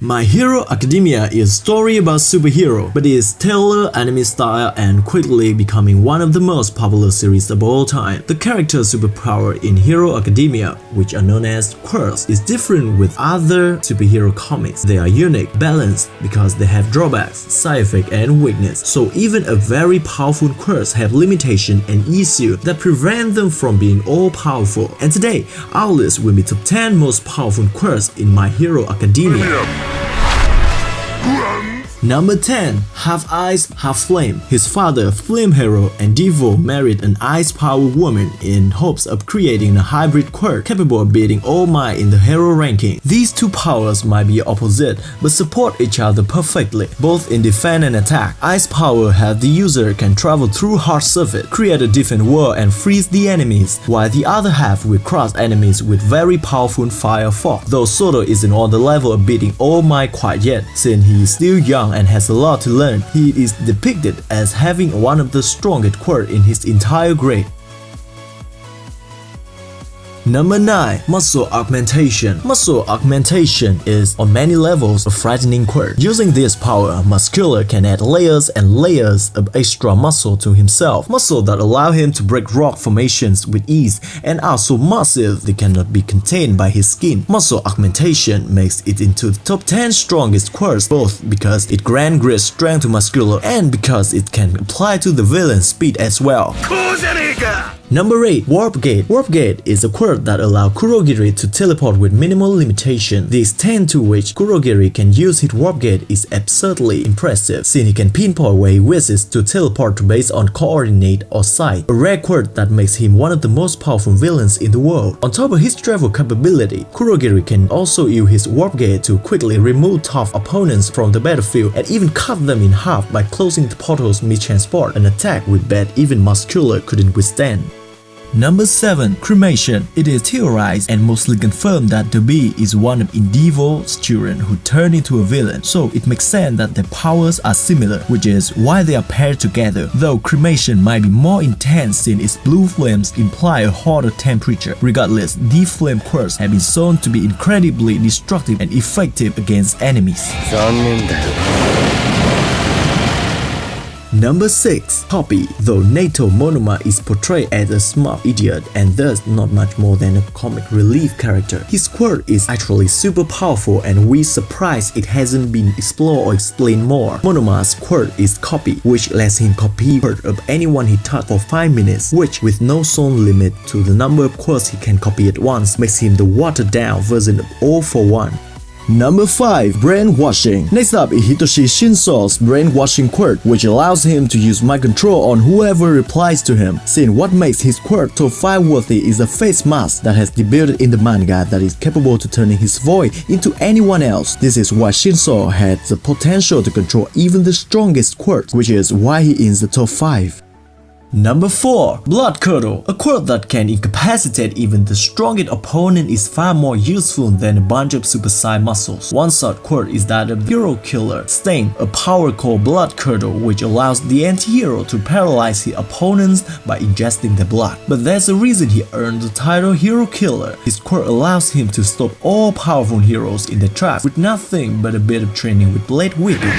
My Hero Academia is a story about superhero, but it is tailored anime style and quickly becoming one of the most popular series of all time. The character superpower in Hero Academia, which are known as Quirks, is different with other superhero comics. They are unique, balanced because they have drawbacks, side effects, and weakness. So even a very powerful Quirks have limitation and issues that prevent them from being all powerful. And today, our list will be top 10 most powerful Quirks in My Hero Academia. Number 10. Half Ice, Half Flame. His father, Flame Hero and Devo, married an ice-powered woman in hopes of creating a hybrid quirk capable of beating All Might in the hero ranking. These two powers might be opposite, but support each other perfectly, both in defense and attack. Ice power has the user can travel through hard surface, create a different world and freeze the enemies, while the other half will crush enemies with very powerful fire fog. Though Soto isn't on the level of beating All Might quite yet, since he is still young and has a lot to learn, he is depicted as having one of the strongest quirks in his entire grade. Number 9. Muscle Augmentation. Muscle Augmentation is, on many levels, a frightening quirk. Using this power, Muscular can add layers and layers of extra muscle to himself. Muscle that allow him to break rock formations with ease and are so massive they cannot be contained by his skin. Muscle Augmentation makes it into the top 10 strongest quirks, both because it grants great strength to Muscular and because it can apply to the villain's speed as well. Number 8. Warp Gate. Warp Gate is a quirk that allows Kurogiri to teleport with minimal limitation. The extent to which Kurogiri can use his Warp Gate is absurdly impressive, since he can pinpoint where he wishes to teleport to based on coordinate or sight, a rare quirk that makes him one of the most powerful villains in the world. On top of his travel capability, Kurogiri can also use his Warp Gate to quickly remove tough opponents from the battlefield and even cut them in half by closing the portals mid-transport, an attack with that even Muscular couldn't withstand. Number 7. Cremation. It is theorized and mostly confirmed that the bee is one of Devo's children who turned into a villain, so it makes sense that their powers are similar, which is why they are paired together, though cremation might be more intense since its blue flames imply a hotter temperature. Regardless, these flame quirks have been shown to be incredibly destructive and effective against enemies. Number 6. Copy. Though Nato Monoma is portrayed as a smart idiot and thus not much more than a comic relief character, his quirk is actually super powerful and we're surprised it hasn't been explored or explained more. Monoma's quirk is Copy, which lets him copy quirk of anyone he touches for 5 minutes, which with no zone limit to the number of quirks he can copy at once makes him the watered down version of All for One. Number 5. Brainwashing. Next up is Hitoshi Shinso's Brainwashing quirk, which allows him to use mind control on whoever replies to him. Since what makes his quirk top 5 worthy is a face mask that has debuted in the manga that is capable to turning his voice into anyone else. This is why Shinso had the potential to control even the strongest quirk, which is why he is the top 5. Number 4. Blood Curdle. A quirk that can incapacitate even the strongest opponent is far more useful than a bunch of supersized muscles. One such quirk is that of Hero Killer Stain, a power called Blood Curdle, which allows the anti-hero to paralyze his opponents by ingesting their blood. But there's a reason he earned the title Hero Killer. His quirk allows him to stop all powerful heroes in their tracks with nothing but a bit of training with blade wielding.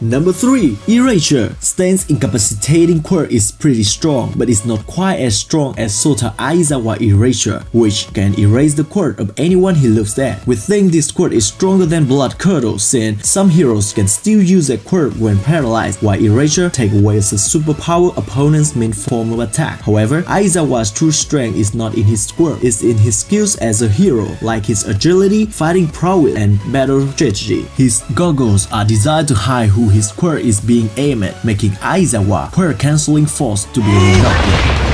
Number 3. Erasure. Stain's incapacitating quirk is pretty strong, but it's not quite as strong as Sota Aizawa Erasure, which can erase the quirk of anyone he looks at. We think this quirk is stronger than Blood Curdle, since some heroes can still use that quirk when paralyzed, while Erasure takes away as a superpower opponent's main form of attack. However, Aizawa's true strength is not in his quirk, it's in his skills as a hero, like his agility, fighting prowess, and battle strategy. His goggles are designed to hide who his quirk is being aimed at, making Aizawa quirk cancelling force to be reduced.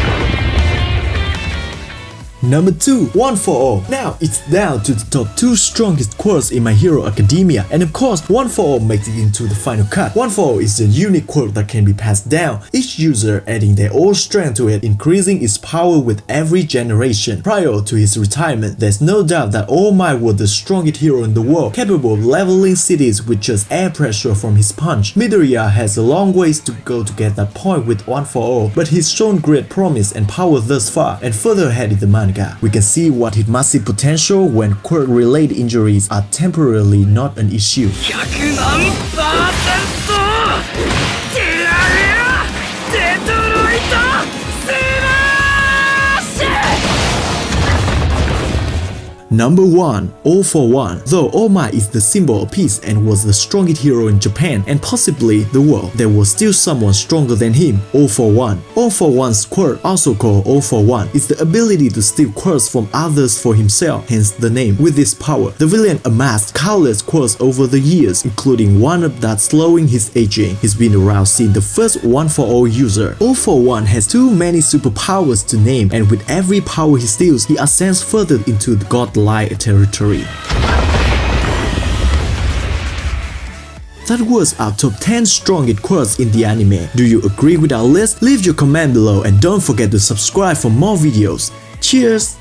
Number 2. One for All. Now it's down to the top 2 strongest quirks in My Hero Academia, and of course One for All makes it into the final cut. One for All is a unique quirk that can be passed down, each user adding their own strength to it, increasing its power with every generation. Prior to his retirement, there's no doubt that All Might was the strongest hero in the world, capable of leveling cities with just air pressure from his punch. Midoriya has a long ways to go to get that point with One for All, but he's shown great promise and power thus far, and further ahead in the manga. manga, we can see what his massive potential when quirk-related injuries are temporarily not an issue. 100万%テラレアデトロイトスマッシュ Number 1. All for One. Though All Might is the symbol of peace and was the strongest hero in Japan and possibly the world, there was still someone stronger than him, All for One. All for One's quirk, also called All for One, is the ability to steal quirks from others for himself, hence the name. With this power, the villain amassed countless quirks over the years, including one that's slowing his aging. He's been around since the first One for All user. All for One has too many superpowers to name, and with every power he steals, he ascends further into the godlike territory. That was our top 10 strongest quirks in the anime. Do you agree with our list? Leave your comment below and don't forget to subscribe for more videos. Cheers!